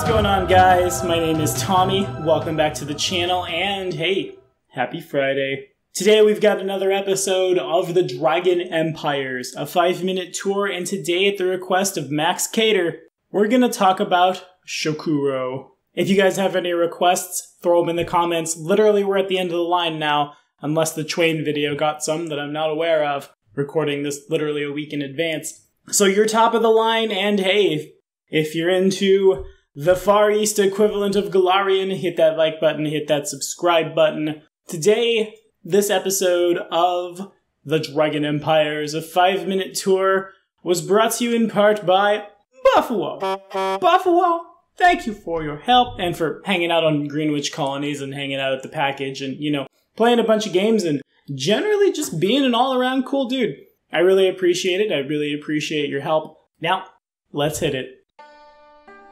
going on, guys? My name is Tommy. Welcome back to the channel, and hey, happy Friday. Today we've got another episode of the Dragon Empires, a 5-minute tour, and today at the request of Max Cater, we're gonna talk about Shokuro. If you guys have any requests, throw them in the comments. Literally, we're at the end of the line now, unless the Twain video got some that I'm not aware of, recording this literally a week in advance. So you're top of the line, and hey, if you're into the Far East equivalent of Galarian, hit that like button, hit that subscribe button. Today, this episode of the Dragon Empires, a 5-minute tour, was brought to you in part by Buffalo. Buffalo, thank you for your help and for hanging out on Greenwich colonies and hanging out at the package and, you know, playing a bunch of games and generally just being an all-around cool dude. I really appreciate it. I really appreciate your help. Now, let's hit it.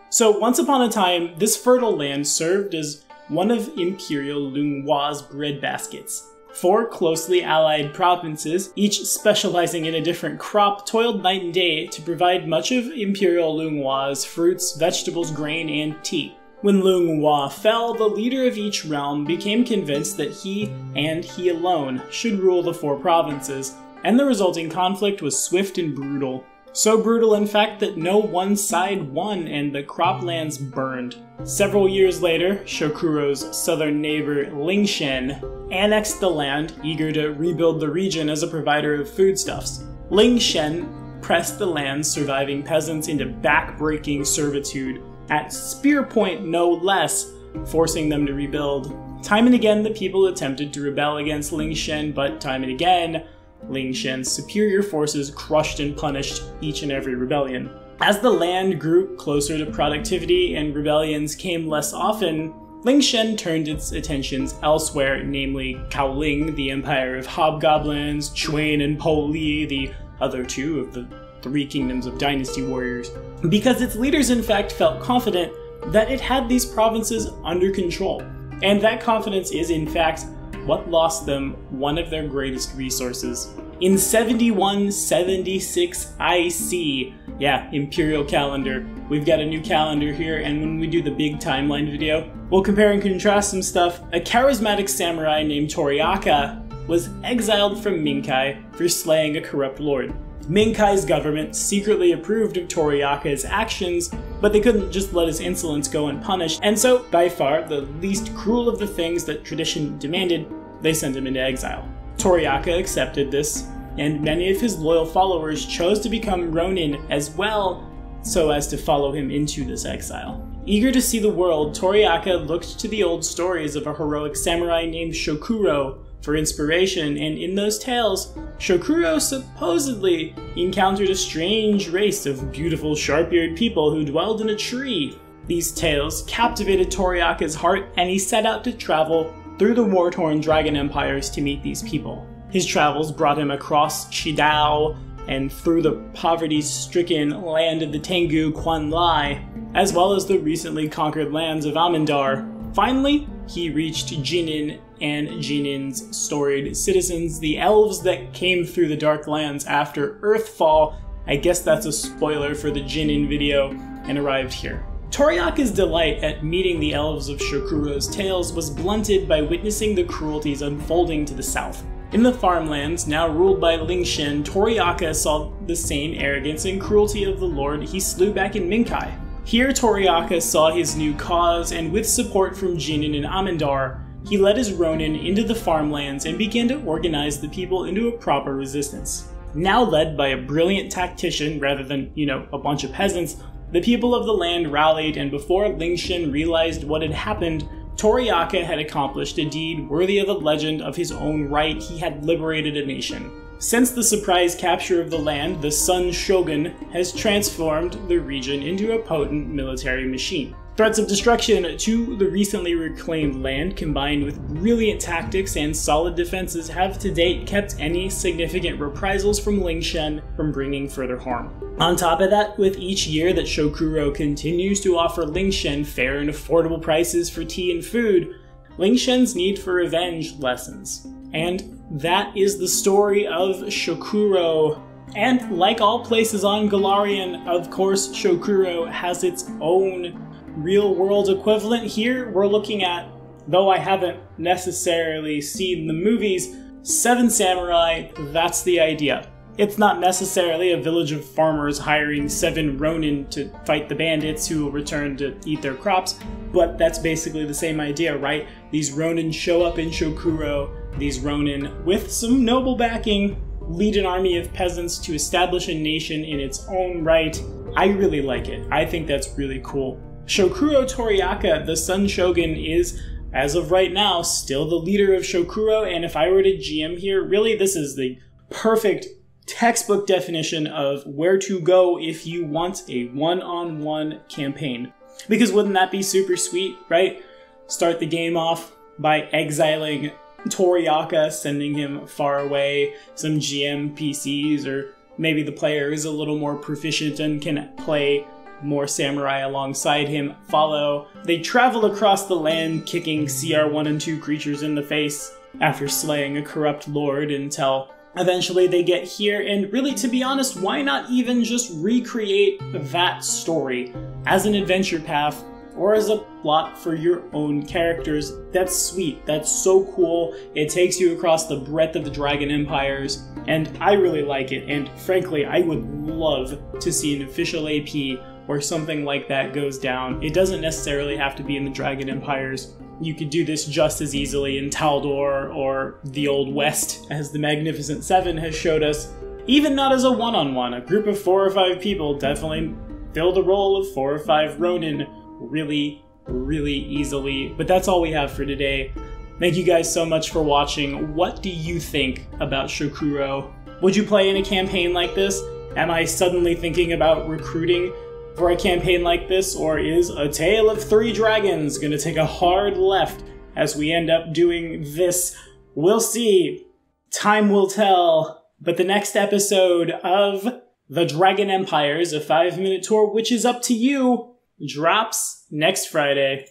So, once upon a time, this fertile land served as one of Imperial Lunghua's breadbaskets. 4 closely allied provinces, each specializing in a different crop, toiled night and day to provide much of Imperial Lunghua's fruits, vegetables, grain, and tea. When Lunghua fell, the leader of each realm became convinced that he, and he alone, should rule the 4 provinces, and the resulting conflict was swift and brutal. So brutal, in fact, that no one side won and the croplands burned. Several years later, Shokuro's southern neighbor Lingshen annexed the land, eager to rebuild the region as a provider of foodstuffs. Lingshen pressed the land's surviving peasants into back-breaking servitude, at spear point no less, forcing them to rebuild. Time and again, the people attempted to rebel against Lingshen, but time and again, Lingshen's superior forces crushed and punished each and every rebellion. As the land grew closer to productivity and rebellions came less often, Lingshen turned its attentions elsewhere, namely Kaoling, the empire of hobgoblins, Chuan and Po Li, the other 2 of the 3 kingdoms of dynasty warriors, because its leaders in fact felt confident that it had these provinces under control. And that confidence is in fact what lost them one of their greatest resources. In 7176 IC, yeah, Imperial Calendar, we've got a new calendar here, and when we do the big timeline video, we'll compare and contrast some stuff. A charismatic samurai named Toriaka was exiled from Minkai for slaying a corrupt lord. Minkai's government secretly approved of Toriaka's actions, but they couldn't just let his insolence go unpunished, and so, by far, the least cruel of the things that tradition demanded, they sent him into exile. Toriaka accepted this, and many of his loyal followers chose to become Ronin as well, so as to follow him into this exile. Eager to see the world, Toriaka looked to the old stories of a heroic samurai named Shokuro for inspiration, and in those tales, Shokuro supposedly encountered a strange race of beautiful sharp-eared people who dwelled in a tree. These tales captivated Toriaka's heart, and he set out to travel through the war-torn Dragon Empires to meet these people. His travels brought him across Chidao and through the poverty-stricken land of the Tengu Quanlai, as well as the recently conquered lands of Amindar. Finally, he reached Jinin and Jinin's storied citizens, the elves that came through the Dark Lands after Earthfall. I guess that's a spoiler for the Jinin video, and arrived here. Toriaka's delight at meeting the elves of Shokuro's tales was blunted by witnessing the cruelties unfolding to the south. In the farmlands, now ruled by Lingshen, Toriaka saw the same arrogance and cruelty of the lord he slew back in Minkai. Here Toriaka saw his new cause, and with support from Jinin and Amindar, he led his Ronin into the farmlands and began to organize the people into a proper resistance. Now led by a brilliant tactician rather than, a bunch of peasants, the people of the land rallied, and before Lingshen realized what had happened, Toriaka had accomplished a deed worthy of the legend of his own right. He had liberated a nation. Since the surprise capture of the land, the Sun Shogun has transformed the region into a potent military machine. Threats of destruction to the recently reclaimed land, combined with brilliant tactics and solid defenses, have to date kept any significant reprisals from Lingshen from bringing further harm. On top of that, with each year that Shokuro continues to offer Lingshen fair and affordable prices for tea and food, Lingshen's need for revenge lessens. And that is the story of Shokuro. And like all places on Galarian, of course, Shokuro has its own real world equivalent here, we're looking at, though I haven't necessarily seen the movies, 7 samurai, that's the idea. It's not necessarily a village of farmers hiring 7 ronin to fight the bandits who will return to eat their crops, but that's basically the same idea, right? These ronin show up in Shokuro, these ronin, with some noble backing, lead an army of peasants to establish a nation in its own right. I really like it. I think that's really cool. Shokuro Toriaka, the Sun Shogun, is, as of right now, still the leader of Shokuro, and if I were to GM here, really this is the perfect textbook definition of where to go if you want a one-on-one campaign. Because wouldn't that be super sweet, right? Start the game off by exiling Toriaka, sending him far away, some GM PCs, or maybe the player is a little more proficient and can play more samurai alongside him, follow. They travel across the land, kicking CR1 and 2 creatures in the face after slaying a corrupt lord until eventually they get here, and really, to be honest, why not even just recreate that story as an adventure path or as a plot for your own characters? That's sweet. That's so cool. It takes you across the breadth of the Dragon Empires, and I really like it, and frankly, I would love to see an official AP where something like that goes down. It doesn't necessarily have to be in the Dragon Empires. You could do this just as easily in Taldor or the Old West, as the Magnificent Seven has showed us. Even not as a one-on-one, a group of 4 or 5 people definitely fill the role of 4 or 5 Ronin really, really easily. But that's all we have for today. Thank you guys so much for watching. What do you think about Shokuro? Would you play in a campaign like this? Am I suddenly thinking about recruiting for a campaign like this, or is A Tale of 3 Dragons gonna take a hard left as we end up doing this? We'll see. Time will tell. But the next episode of The Dragon Empires, a 5-minute tour, which is up to you, drops next Friday.